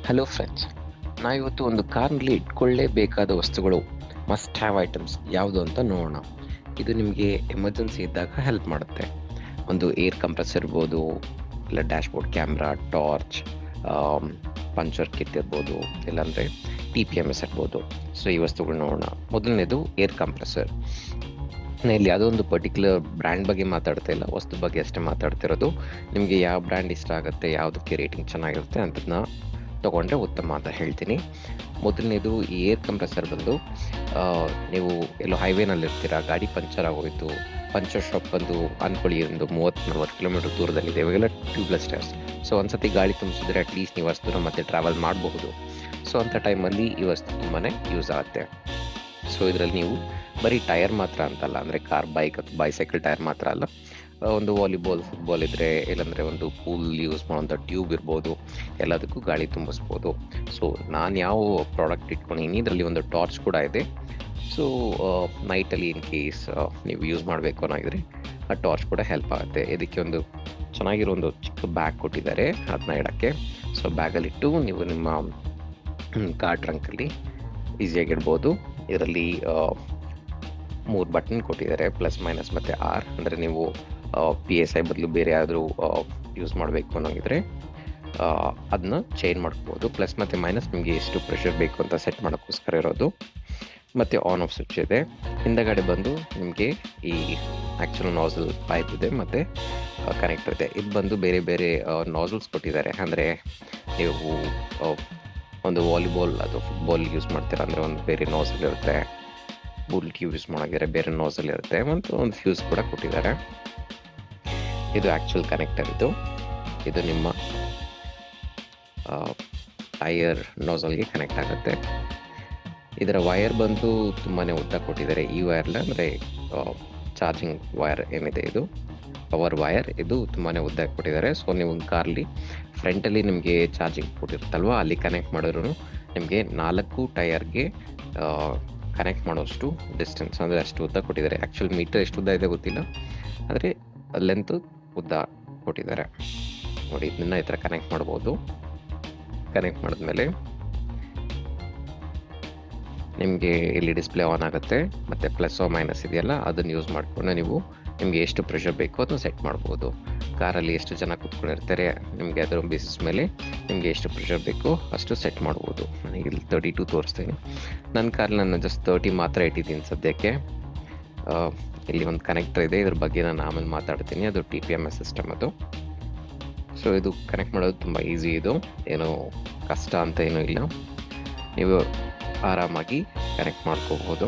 Hello friends, ನಾವಿವತ್ತು ಒಂದು ಕಾರ್ನಲ್ಲಿ ಇಟ್ಕೊಳ್ಳೇಬೇಕಾದ ವಸ್ತುಗಳು, ಮಸ್ಟ್ ಹ್ಯಾವ್ ಐಟಮ್ಸ್ ಯಾವುದು ಅಂತ ನೋಡೋಣ. ಇದು ನಿಮಗೆ ಎಮರ್ಜೆನ್ಸಿ ಇದ್ದಾಗ ಹೆಲ್ಪ್ ಮಾಡುತ್ತೆ. ಒಂದು ಏರ್ ಕಂಪ್ರೆಸರ್ ಇರ್ಬೋದು, ಇಲ್ಲ dashboard camera, torch, puncture kit ಇರ್ಬೋದು, ಇಲ್ಲಾಂದರೆ TPMS ಇರ್ಬೋದು. ಸೊ ಈ ವಸ್ತುಗಳು ನೋಡೋಣ. ಮೊದಲನೇದು ಏರ್ ಕಂಪ್ರೆಸರ್. ನಾನು ಇಲ್ಲಿ ಯಾವುದೋ ಒಂದು ಪರ್ಟಿಕ್ಯುಲರ್ ಬ್ರ್ಯಾಂಡ್ ಬಗ್ಗೆ ಮಾತಾಡ್ತಾ ಇಲ್ಲ, ವಸ್ತು ಬಗ್ಗೆ ಅಷ್ಟೇ ಮಾತಾಡ್ತಿರೋದು. ನಿಮಗೆ ಯಾವ ಬ್ರ್ಯಾಂಡ್ ಇಷ್ಟ ಆಗುತ್ತೆ, ಯಾವುದಕ್ಕೆ ರೇಟಿಂಗ್ ಚೆನ್ನಾಗಿರುತ್ತೆ ಅಂತದನ್ನ ತೊಗೊಂಡ್ರೆ ಉತ್ತಮ ಅಂತ ಹೇಳ್ತೀನಿ. ಮೊದಲನೇದು ಈ ಏರ್ ಕಂಪ್ರೆಸರ್ ಬಂದು, ನೀವು ಎಲ್ಲೋ ಹೈವೇನಲ್ಲಿ ಇರ್ತೀರಾ, ಗಾಡಿ ಪಂಚರ್ ಆಗೋಯಿತು, ಪಂಚರ್ ಶಾಪ್ ಬಂದು ಅಂದ್ಕೊಳ್ಳಿ ಒಂದು 30-40 ಕಿಲೋಮೀಟರ್ ದೂರದಲ್ಲಿದೆ, ಇವಾಗೆಲ್ಲ ಟ್ಯೂಬ್ಲೆಸ್ ಟೈರ್ಸ್. ಸೊ ಒಂದ್ಸತಿ ಗಾಳಿ ತುಂಬಿಸಿದ್ರೆ ಅಟ್ಲೀಸ್ಟ್ ನೀವು ವಸ್ತುನ ಮತ್ತೆ ಟ್ರಾವೆಲ್ ಮಾಡಬಹುದು. ಸೊ ಅಂಥ ಟೈಮಲ್ಲಿ ಈ ವಸ್ತು ತುಂಬಾ ಯೂಸ್ ಆಗುತ್ತೆ. ಸೊ ಇದರಲ್ಲಿ ನೀವು ಬರೀ ಟೈರ್ ಮಾತ್ರ ಅಂತಲ್ಲ, ಅಂದರೆ ಕಾರ್, ಬೈಕ್ ಅಥವಾ ಬೈಸೈಕಲ್ ಟೈರ್ ಮಾತ್ರ ಅಲ್ಲ, ಒಂದು ವಾಲಿಬಾಲ್, ಫುಟ್ಬಾಲ್ ಇದ್ದರೆ, ಇಲ್ಲಾಂದರೆ ಒಂದು ಪೂಲ್ ಯೂಸ್ ಮಾಡೋಂಥ ಟ್ಯೂಬ್ ಇರ್ಬೋದು, ಎಲ್ಲದಕ್ಕೂ ಗಾಳಿ ತುಂಬಿಸ್ಬೋದು. ಸೊ ನಾನು ಯಾವ ಪ್ರಾಡಕ್ಟ್ ಇಟ್ಕೊಂಡಿನಿ, ಇದರಲ್ಲಿ ಒಂದು ಟಾರ್ಚ್ ಕೂಡ ಇದೆ. ಸೊ ನೈಟಲ್ಲಿ ಇನ್ ಕೇಸ್ ನೀವು ಯೂಸ್ ಮಾಡಬೇಕು ಅನ್ನೋಗಿದ್ರೆ ಆ ಟಾರ್ಚ್ ಕೂಡ ಹೆಲ್ಪ್ ಆಗುತ್ತೆ. ಇದಕ್ಕೆ ಒಂದು ಚೆನ್ನಾಗಿರೋ ಒಂದು ಚಿಕ್ಕ ಬ್ಯಾಗ್ ಕೊಟ್ಟಿದ್ದಾರೆ, ಅದನ್ನ ಇಡೋಕ್ಕೆ. ಸೊ ಬ್ಯಾಗಲ್ಲಿಟ್ಟು ನೀವು ನಿಮ್ಮ ಕಾರ್ ಟ್ರಂಕಲ್ಲಿ ಈಸಿಯಾಗಿ ಇಡ್ಬೋದು. ಇದರಲ್ಲಿ 3 ಬಟನ್ ಕೊಟ್ಟಿದ್ದಾರೆ, ಪ್ಲಸ್, ಮೈನಸ್ ಮತ್ತು R. ಅಂದರೆ ನೀವು PSI ಬದಲು ಬೇರೆ ಯಾವ್ದಾದ್ರು ಯೂಸ್ ಮಾಡಬೇಕು ಅನ್ನೋಂಗಿದ್ರೆ ಅದನ್ನ ಚೇಂಜ್ ಮಾಡ್ಕೋಬೋದು. ಪ್ಲಸ್ ಮತ್ತು ಮೈನಸ್ ನಿಮಗೆ ಎಷ್ಟು ಪ್ರೆಷರ್ ಬೇಕು ಅಂತ ಸೆಟ್ ಮಾಡೋಕ್ಕೋಸ್ಕರ ಇರೋದು. ಮತ್ತು ಆನ್ ಆಫ್ ಸ್ವಿಚ್ ಇದೆ. ಹಿಂದಗಡೆ ಬಂದು ನಿಮಗೆ ಈ ಆ್ಯಕ್ಚುಲ್ ನಾಸಲ್ ಪೈಪ್ ಇದೆ ಮತ್ತು ಕನೆಕ್ಟರ್ ಇದೆ. ಇದು ಬಂದು ಬೇರೆ ಬೇರೆ ನಾಸಲ್ಸ್ ಕೊಟ್ಟಿದ್ದಾರೆ. ಅಂದರೆ ನೀವು ಒಂದು ವಾಲಿಬಾಲ್ ಅಥವಾ ಫುಟ್ಬಾಲ್ ಯೂಸ್ ಮಾಡ್ತೀರಾ ಅಂದರೆ ಒಂದು ಬೇರೆ ನಾಸಲ್ ಇರುತ್ತೆ, ಬುಲ್ ಟ್ಯೂಬ್ ಯೂಸ್ ಮಾಡೋಂಗಿದ್ರೆ ಬೇರೆ ನಾಸಲ್ ಇರುತ್ತೆ, ಮತ್ತು ಒಂದು ಫ್ಯೂಸ್ ಕೂಡ ಕೊಟ್ಟಿದ್ದಾರೆ. ಇದು ಆ್ಯಕ್ಚುಲ್ ಕನೆಕ್ಟರ್. ಇದು ನಿಮ್ಮ ಟೈರ್ ನಾಸಲ್ಗೆ ಕನೆಕ್ಟ್ ಆಗುತ್ತೆ. ಇದರ ವೈರ್ ಬಂದು ತುಂಬಾ ಉದ್ದ ಕೊಟ್ಟಿದ್ದಾರೆ. ಈ ವೈರ್ಲ ಅಂದರೆ ಚಾರ್ಜಿಂಗ್ ವೈರ್ ಏನಿದೆ, ಇದು ಪವರ್ ವೈರ್, ಇದು ತುಂಬಾ ಉದ್ದ ಕೊಟ್ಟಿದ್ದಾರೆ. ಸೊ ನೀವು ಕಾರ್ಲಿ ಫ್ರಂಟಲ್ಲಿ ನಿಮಗೆ ಚಾರ್ಜಿಂಗ್ ಪೋರ್ಟ್ ಇರುತ್ತಲ್ವ, ಅಲ್ಲಿ ಕನೆಕ್ಟ್ ಮಾಡಿದ್ರು ನಿಮಗೆ 4 ಟೈರ್ಗೆ ಕನೆಕ್ಟ್ ಮಾಡೋಷ್ಟು ಡಿಸ್ಟೆನ್ಸ್, ಅಂದರೆ ಅಷ್ಟು ಉದ್ದ ಕೊಟ್ಟಿದ್ದಾರೆ. ಆ್ಯಕ್ಚುಲ್ ಮೀಟರ್ ಎಷ್ಟು ಉದ್ದ ಇದೆ ಗೊತ್ತಿಲ್ಲ, ಆದರೆ ಲೆಂತ್ ಉದ್ದ ಕೊಟ್ಟಿದ್ದಾರೆ ನೋಡಿ. ಇದನ್ನ ಈ ಥರ ಕನೆಕ್ಟ್ ಮಾಡ್ಬೋದು. ಕನೆಕ್ಟ್ ಮಾಡಿದ್ಮೇಲೆ ನಿಮಗೆ ಇಲ್ಲಿ ಡಿಸ್ಪ್ಲೇ ಆನ್ ಆಗುತ್ತೆ, ಮತ್ತು ಪ್ಲಸ್ ಮೈನಸ್ ಇದೆಯಲ್ಲ, ಅದನ್ನು ಯೂಸ್ ಮಾಡಿಕೊಂಡು ನೀವು ನಿಮಗೆ ಎಷ್ಟು ಪ್ರೆಷರ್ ಬೇಕೋ ಅದನ್ನು ಸೆಟ್ ಮಾಡ್ಬೋದು. ಕಾರಲ್ಲಿ ಎಷ್ಟು ಜನ ಕೂತ್ಕೊಂಡಿರ್ತಾರೆ, ನಿಮಗೆ ಅದರ ಬೇಸಿಸ್ ಮೇಲೆ ನಿಮಗೆ ಎಷ್ಟು ಪ್ರೆಷರ್ ಬೇಕೋ ಅಷ್ಟು ಸೆಟ್ ಮಾಡ್ಬೋದು. ನನಗೆ ಇಲ್ಲಿ 32 ತೋರಿಸ್ತೀನಿ. ನನ್ನ ಕಾರಲ್ಲಿ ನಾನು ಜಸ್ಟ್ 30 ಮಾತ್ರ ಇಟ್ಟಿದ್ದೀನಿ ಸದ್ಯಕ್ಕೆ. ಇಲ್ಲಿ ಒಂದು ಕನೆಕ್ಟರ್ ಇದೆ, ಇದ್ರ ಬಗ್ಗೆ ನಾನು ಆಮೇಲೆ ಮಾತಾಡ್ತೀನಿ. ಅದು TPMS ಸಿಸ್ಟಮ್ ಅದು. ಸೊ ಇದು ಕನೆಕ್ಟ್ ಮಾಡೋದು ತುಂಬ ಈಸಿ. ಇದು ಏನೋ ಕಷ್ಟ ಅಂತ ಏನೂ ಇಲ್ಲ, ನೀವು ಆರಾಮಾಗಿ ಕನೆಕ್ಟ್ ಮಾಡ್ಕೋಬಹುದು.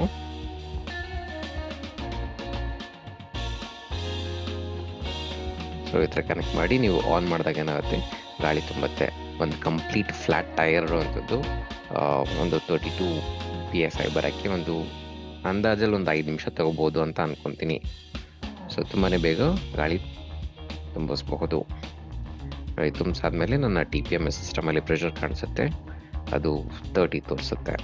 ಸೊ ಈ ಥರ ಕನೆಕ್ಟ್ ಮಾಡಿ ನೀವು ಆನ್ ಮಾಡಿದಾಗ ಏನಾಗುತ್ತೆ, ಗಾಳಿ ತುಂಬುತ್ತೆ. ಒಂದು ಕಂಪ್ಲೀಟ್ ಫ್ಲ್ಯಾಟ್ ಟೈರ್ ಅಂಥದ್ದು ಒಂದು 32 PSI ಬರೋಕ್ಕೆ ಒಂದು ಅಂದಾಜಲ್ಲಿ ಒಂದು 5 ನಿಮಿಷ ತಗೋಬೋದು ಅಂತ ಅಂದ್ಕೊತೀನಿ. ಸೊ ತುಂಬಾ ಬೇಗ ಗಾಳಿ ತುಂಬಿಸ್ಬಹುದು. ಗಾಳಿ ತುಂಬಿಸಾದ್ಮೇಲೆ ನನ್ನ TPMS ಸಿಸ್ಟಮಲ್ಲಿ ಪ್ರೆಷರ್ ಕಾಣಿಸುತ್ತೆ, ಅದು 30 ತೋರಿಸುತ್ತೆ.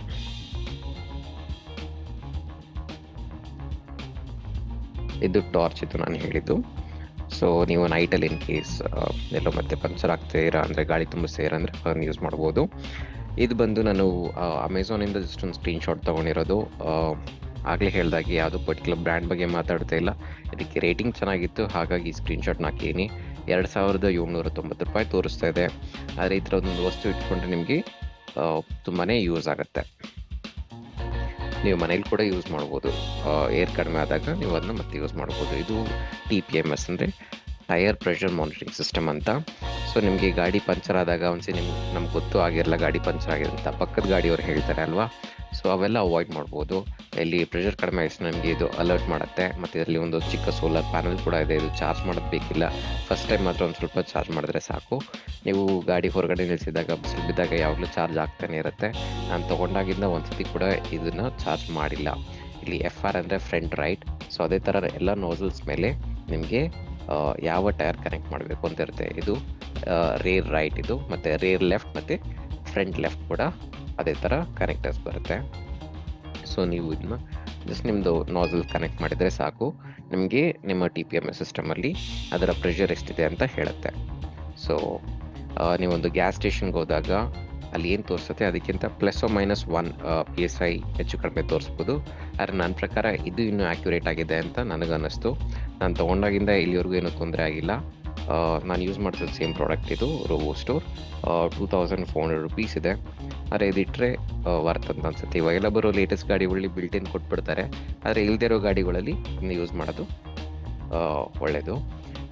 ಇದು ಟಾರ್ಚ್, ಇದು ನಾನು ಹೇಳಿದ್ದು. ಸೊ ನೀವು ನೈಟಲ್ಲಿ ಇನ್ ಕೇಸ್ ಎಲ್ಲೋ ಮತ್ತೆ ಪಂಚರ್ ಆಗ್ತೀರಾ ಅಂದರೆ, ಗಾಳಿ ತುಂಬಿಸ್ತೀರಾ ಅಂದರೆ ಅದನ್ನು ಯೂಸ್ ಮಾಡ್ಬೋದು. ಇದು ಬಂದು ನಾನು ಅಮೆಝಾನಿಂದ ಜಸ್ಟ್ ಒಂದು ಸ್ಕ್ರೀನ್ಶಾಟ್ ತೊಗೊಂಡಿರೋದು. ಆಗಲೇ ಹೇಳಿದಾಗೆ ಯಾವುದೋ ಪರ್ಟಿಕ್ಯುಲರ್ ಬ್ರ್ಯಾಂಡ್ ಬಗ್ಗೆ ಮಾತಾಡ್ತಾ ಇಲ್ಲ, ಇದಕ್ಕೆ ರೇಟಿಂಗ್ ಚೆನ್ನಾಗಿತ್ತು, ಹಾಗಾಗಿ ಸ್ಕ್ರೀನ್ಶಾಟ್ನ ಹಾಕೀನಿ. 2790 ರೂಪಾಯಿ ತೋರಿಸ್ತಾ ಇದೆ. ಆದರೆ ಈ ಥರ ಒಂದು ವಸ್ತು ಇಟ್ಕೊಂಡ್ರೆ ನಿಮಗೆ ತುಂಬಾ ಯೂಸ್ ಆಗುತ್ತೆ. ನೀವು ಮನೇಲಿ ಕೂಡ ಯೂಸ್ ಮಾಡ್ಬೋದು. ಏರ್ ಕಡಿಮೆ ಆದಾಗ ನೀವು ಅದನ್ನ ಮತ್ತೆ ಯೂಸ್ ಮಾಡ್ಬೋದು. ಇದು TPMS ಅಂದರೆ ಟೈರ್ ಪ್ರೆಷರ್ ಮಾನಿಟರಿಂಗ್ ಸಿಸ್ಟಮ್ ಅಂತ. ಸೊ ನಿಮಗೆ ಗಾಡಿ ಪಂಚರ್ ಆದಾಗ ಒಂದ್ಸರಿ ನಮ್ಗೆ ಗೊತ್ತು ಆಗಿರಲ್ಲ ಗಾಡಿ ಪಂಚರ್ ಆಗಿದೆ ಅಂತ, ಪಕ್ಕದ ಗಾಡಿಯವ್ರು ಹೇಳ್ತಾರೆ ಅಲ್ವಾ. ಸೊ ಅವೆಲ್ಲ ಅವಾಯ್ಡ್ ಮಾಡ್ಬೋದು. ಇಲ್ಲಿ ಪ್ರೆಷರ್ ಕಡಿಮೆ ಆಯಿತು ನಮಗೆ ಇದು ಅಲರ್ಟ್ ಮಾಡುತ್ತೆ. ಮತ್ತು ಇದರಲ್ಲಿ ಒಂದು ಚಿಕ್ಕ ಸೋಲಾರ್ ಪ್ಯಾನಲ್ ಕೂಡ ಇದೆ. ಇದು ಚಾರ್ಜ್ ಮಾಡೋದು ಬೇಕಿಲ್ಲ, ಫಸ್ಟ್ ಟೈಮ್ ಮಾತ್ರ ಒಂದು ಸ್ವಲ್ಪ ಚಾರ್ಜ್ ಮಾಡಿದ್ರೆ ಸಾಕು. ನೀವು ಗಾಡಿ ಹೊರಗಡೆ ನಿಲ್ಲಿಸಿದಾಗ, ಬಿಸಿಲು ಬಿದ್ದಾಗ ಯಾವಾಗಲೂ ಚಾರ್ಜ್ ಆಗ್ತಾನೆ ಇರುತ್ತೆ. ನಾನು ತೊಗೊಂಡಾಗಿಂದ ಒಂದ್ಸತಿ ಕೂಡ ಇದನ್ನು ಚಾರ್ಜ್ ಮಾಡಿಲ್ಲ. ಇಲ್ಲಿ FR ಅಂದರೆ ಫ್ರಂಟ್ ರೈಟ್. ಸೊ ಅದೇ ಥರ ಎಲ್ಲ ನೋಸಲ್ಸ್ ಮೇಲೆ ನಿಮಗೆ ಯಾವ ಟೈರ್ ಕನೆಕ್ಟ್ ಮಾಡಬೇಕು ಅಂತ ಇರುತ್ತೆ. ಇದು ರೇರ್ ರೈಟ್, ಇದು ಮತ್ತು ರೇರ್ ಲೆಫ್ಟ್ ಮತ್ತು ಫ್ರಂಟ್ ಲೆಫ್ಟ್ ಕೂಡ ಅದೇ ಥರ ಕನೆಕ್ಟರ್ಸ್ ಬರುತ್ತೆ. ಸೊ ನೀವು ಇದನ್ನ ಜಸ್ಟ್ ನಿಮ್ಮದು ನಾಸಲ್ ಕನೆಕ್ಟ್ ಮಾಡಿದರೆ ಸಾಕು, ನಿಮಗೆ ನಿಮ್ಮ TPMS ಸಿಸ್ಟಮಲ್ಲಿ ಅದರ ಪ್ರೆಷರ್ ಎಷ್ಟಿದೆ ಅಂತ ಹೇಳುತ್ತೆ. ಸೊ ನೀವೊಂದು ಗ್ಯಾಸ್ ಸ್ಟೇಷನ್ಗೆ ಹೋದಾಗ ಅಲ್ಲಿ ಏನು ತೋರಿಸುತ್ತೆ ಅದಕ್ಕಿಂತ +- 1 PSI ಹೆಚ್ಚು ಕಡಿಮೆ ತೋರಿಸ್ಬೋದು. ಆದರೆ ನನ್ನ ಪ್ರಕಾರ ಇದು ಇನ್ನೂ ಆ್ಯಕ್ಯುರೇಟ್ ಆಗಿದೆ ಅಂತ ನನಗನ್ನಿಸ್ತು. ನಾನು ತೊಗೊಂಡಾಗಿಂದ ಇಲ್ಲಿವರೆಗೂ ಏನೂ ತೊಂದರೆ ಆಗಿಲ್ಲ. ನಾನು ಯೂಸ್ ಮಾಡ್ತಿದ್ದು ಸೇಮ್ ಪ್ರಾಡಕ್ಟ್ ಇದು ರೋಬೋ ಸ್ಟೋರ್. 2400 ರುಪೀಸ್ ಇದೆ. ಆದರೆ ಇದಿಟ್ಟರೆ ವರ್ತ್ ಅಂತ ಅನ್ಸುತ್ತೆ. ಇವಾಗೆಲ್ಲ ಬರೋ ಲೇಟೆಸ್ಟ್ ಗಾಡಿಗಳಲ್ಲಿ ಬಿಲ್ಟಿನ್ ಕೊಟ್ಬಿಡ್ತಾರೆ. ಆದರೆ ಇಲ್ಲದೇ ಇರೋ ಗಾಡಿಗಳಲ್ಲಿ ಇದನ್ನ ಯೂಸ್ ಮಾಡೋದು ಒಳ್ಳೆಯದು.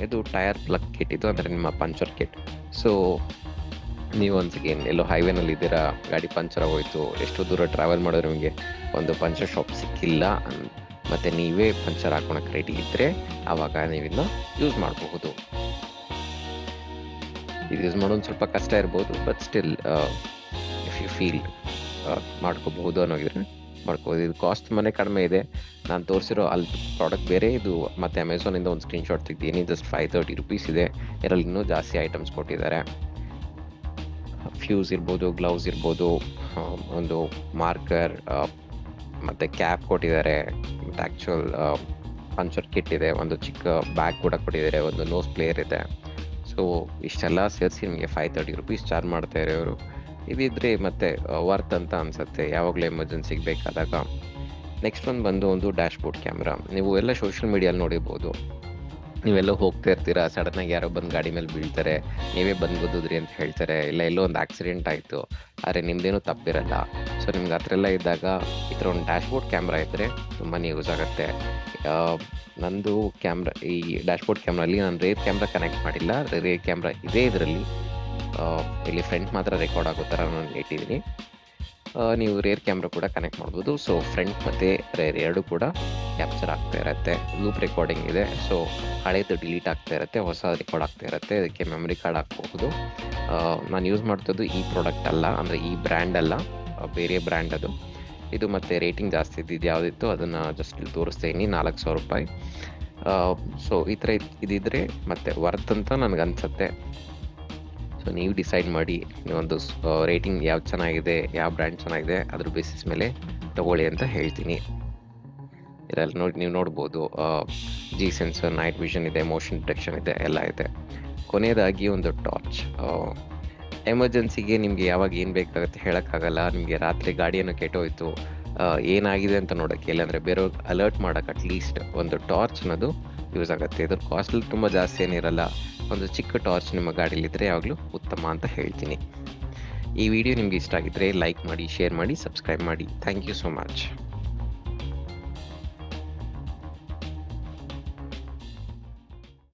ಇದು ಟೈರ್ ಪ್ಲಗ್ ಕಿಟ್, ಇದು ಅಂದರೆ ನಿಮ್ಮ ಪಂಚರ್ ಕಿಟ್. ಸೊ ನೀವು ಅಗೇನ್ ಎಲ್ಲೋ ಹೈವೇನಲ್ಲಿ ಇದ್ದೀರಾ, ಗಾಡಿ ಪಂಚರ್ ಆಗೋಯ್ತು, ಎಷ್ಟು ದೂರ ಟ್ರಾವೆಲ್ ಮಾಡಿದ್ರೆ ನಿಮಗೆ ಒಂದು ಪಂಚರ್ ಶಾಪ್ ಸಿಕ್ಕಿಲ್ಲ, ಮತ್ತು ನೀವೇ ಪಂಚರ್ ಹಾಕೊಳಕ್ಕೆ ರೆಡಿ ಇದ್ದರೆ ಆವಾಗ ನೀವಿನ್ನ ಯೂಸ್ ಮಾಡಬಹುದು. ಇದು ಯೂಸ್ ಮಾಡೋದು ಸ್ವಲ್ಪ ಕಷ್ಟ ಇರ್ಬೋದು, but still if you feel ಮಾಡ್ಕೋಬಹುದು ಅನ್ನೋಗಿದ್ರೆ ಮಾಡ್ಕೋಬೋದು. ಇದು ಕಾಸ್ಟ್ ತುಂಬಾ ಕಡಿಮೆ ಇದೆ. ನಾನು ತೋರಿಸಿರೋ ಅಲ್ಲಿ ಪ್ರಾಡಕ್ಟ್ ಬೇರೆ, ಇದು ಮತ್ತು ಅಮೆಝಾನಿಂದ ಒಂದು ಸ್ಕ್ರೀನ್ಶಾಟ್ ತೆಗ್ದೀನಿ. ಜಸ್ಟ್ 530 ರುಪೀಸ್ ಇದೆ. ಇದರಲ್ಲಿ ಇನ್ನೂ ಜಾಸ್ತಿ ಐಟಮ್ಸ್ ಕೊಟ್ಟಿದ್ದಾರೆ. ಫ್ಯೂಸ್ ಇರ್ಬೋದು, ಗ್ಲೌಸ್ ಇರ್ಬೋದು, ಒಂದು ಮಾರ್ಕರ್ ಮತ್ತು ಕ್ಯಾಪ್ ಕೊಟ್ಟಿದ್ದಾರೆ, ಮತ್ತು ಆ್ಯಕ್ಚುಯಲ್ ಪಂಚರ್ ಕಿಟ್ ಇದೆ, ಒಂದು ಚಿಕ್ಕ ಬ್ಯಾಗ್ ಕೂಡ ಕೊಟ್ಟಿದ್ದಾರೆ, ಒಂದು ನೋಸ್ ಪ್ಲೇಯರ್ ಇದೆ. ಸೊ ಇಷ್ಟೆಲ್ಲ ಸೇರಿಸಿ ನಿಮಗೆ 530 ರುಪೀಸ್ ಚಾರ್ಜ್ ಮಾಡ್ತಾರೆ ಇವರು. ಇದಿದ್ರೆ ಮತ್ತೆ ವರ್ತ್ ಅಂತ ಅನಿಸುತ್ತೆ ಯಾವಾಗಲೂ ಎಮರ್ಜೆನ್ಸಿಗೆ ಬೇಕಾದಾಗ. ನೆಕ್ಸ್ಟ್ ಒಂದು ಡ್ಯಾಶ್ಬೋರ್ಡ್ ಕ್ಯಾಮ್ರಾ. ನೀವು ಎಲ್ಲ ಸೋಷಿಯಲ್ ಮೀಡಿಯಲ್ಲಿ ನೋಡಿರ್ಬೋದು, ನೀವೆಲ್ಲೋ ಹೋಗ್ತಾ ಇರ್ತೀರಾ, ಸಡನ್ನಾಗಿ ಯಾರೋ ಬಂದು ಗಾಡಿ ಮೇಲೆ ಬೀಳ್ತಾರೆ, ನೀವೇ ಬಂದು ಗುದ್ದಿದ್ರಿ ಅಂತ ಹೇಳ್ತಾರೆ, ಇಲ್ಲ ಎಲ್ಲೋ ಒಂದು ಆಕ್ಸಿಡೆಂಟ್ ಆಯಿತು, ಆದರೆ ನಿಮ್ಮದೇನೂ ತಪ್ಪಿರಲ್ಲ. ಸೊ ನಿಮ್ಗೆ ಆ ಥರ ಎಲ್ಲ ಇದ್ದಾಗ ಈ ಥರ ಒಂದು ಡ್ಯಾಶ್ಬೋರ್ಡ್ ಕ್ಯಾಮ್ರಾ ಇದ್ದರೆ ತುಂಬಾ ಯೂಸ್ ಆಗುತ್ತೆ. ನಂದು ಕ್ಯಾಮ್ರಾ, ಈ ಡ್ಯಾಶ್ಬೋರ್ಡ್ ಕ್ಯಾಮ್ರಲ್ಲಿ ನಾನು ರೇರ್ ಕ್ಯಾಮ್ರಾ ಕನೆಕ್ಟ್ ಮಾಡಿಲ್ಲ. ರೇರ್ ಕ್ಯಾಮ್ರಾ ಇದೆ ಇದರಲ್ಲಿ. ಇಲ್ಲಿ ಫ್ರಂಟ್ ಮಾತ್ರ ರೆಕಾರ್ಡ್ ಆಗೋ ಥರ ನಾನು ಇಟ್ಟಿದ್ದೀನಿ. ನೀವು ರೇರ್ ಕ್ಯಾಮ್ರಾ ಕೂಡ ಕನೆಕ್ಟ್ ಮಾಡ್ಬೋದು. ಸೊ ಫ್ರಂಟ್ ಮತ್ತು ರೇರ್ ಎರಡು ಕೂಡ ಕ್ಯಾಪ್ಚರ್ ಆಗ್ತಾ ಇರುತ್ತೆ. ಲೂಪ್ ರೆಕಾರ್ಡಿಂಗ್ ಇದೆ. ಸೊ ಹಳೇದು ಡಿಲೀಟ್ ಆಗ್ತಾ ಇರುತ್ತೆ, ಹೊಸ ರೆಕಾರ್ಡ್ ಆಗ್ತಾ ಇರುತ್ತೆ. ಅದಕ್ಕೆ ಮೆಮೊರಿ ಕಾರ್ಡ್ ಹಾಕ್ಬಹುದು. ನಾನು ಯೂಸ್ ಮಾಡ್ತಿದ್ದು ಈ ಪ್ರಾಡಕ್ಟ್ ಅಲ್ಲ, ಅಂದರೆ ಈ ಬ್ರ್ಯಾಂಡ್ ಅಲ್ಲ, ಬೇರೆ ಬ್ರ್ಯಾಂಡ್ ಅದು. ಇದು ಮತ್ತು ರೇಟಿಂಗ್ ಜಾಸ್ತಿ ಇದ್ದಿದ್ದು ಯಾವುದಿತ್ತು ಅದನ್ನು ಜಸ್ಟ್ ಇಲ್ಲಿ ತೋರಿಸ್ತೀನಿ, 4000 ರೂಪಾಯಿ. ಸೊ ಈ ಥರ ಇದಿದ್ರೆ ಮತ್ತೆ ವರ್ತ್ ಅಂತ ನನಗನ್ಸುತ್ತೆ. ಸೊ ನೀವು ಡಿಸೈಡ್ ಮಾಡಿ, ನೀವೊಂದು ರೇಟಿಂಗ್ ಯಾವ್ದು ಚೆನ್ನಾಗಿದೆ, ಯಾವ ಬ್ರ್ಯಾಂಡ್ ಚೆನ್ನಾಗಿದೆ ಅದ್ರ ಬೇಸಿಸ್ ಮೇಲೆ ತಗೊಳ್ಳಿ ಅಂತ ಹೇಳ್ತೀನಿ. ಇದರಲ್ಲಿ ನೀವು ನೋಡ್ಬೋದು, ಜಿ ಸೆನ್ಸರ್, ನೈಟ್ ವಿಷನ್ ಇದೆ, ಮೋಷನ್ ಡಿಟೆಕ್ಷನ್ ಇದೆ, ಎಲ್ಲ ಇದೆ. ಕೊನೆಯದಾಗಿ ಒಂದು ಟಾರ್ಚ್. ಎಮರ್ಜೆನ್ಸಿಗೆ ನಿಮಗೆ ಯಾವಾಗ ಏನು ಬೇಕಾಗುತ್ತೆ ಹೇಳೋಕ್ಕಾಗಲ್ಲ. ನಿಮಗೆ ರಾತ್ರಿ ಗಾಡಿಯನ್ನು ಕೆಟ್ಟೋಯ್ತು, ಏನಾಗಿದೆ ಅಂತ ನೋಡೋಕ್ಕೆ, ಇಲ್ಲಾಂದರೆ ಬೇರೆಯವ್ರಿಗೆ ಅಲರ್ಟ್ ಮಾಡೋಕೆ ಅಟ್ಲೀಸ್ಟ್ ಒಂದು ಟಾರ್ಚ್ ಅನ್ನೋದು ಯೂಸ್ ಆಗುತ್ತೆ. ಇದ್ರ ಕಾಸ್ಟ್ಲಿ ತುಂಬ ಜಾಸ್ತಿ ಏನಿರಲ್ಲ. ಒಂದು ಚಿಕ್ಕ ಟಾರ್ಚ್ ನಿಮ್ಮ ಗಾಡೀಲಿದ್ದರೆ ಯಾವಾಗಲೂ ಉತ್ತಮ ಅಂತ ಹೇಳ್ತೀನಿ. ಈ ವಿಡಿಯೋ ನಿಮಗೆ ಇಷ್ಟ ಆಗಿದ್ದರೆ ಲೈಕ್ ಮಾಡಿ, ಶೇರ್ ಮಾಡಿ, ಸಬ್ಸ್ಕ್ರೈಬ್ ಮಾಡಿ. Thank you so much.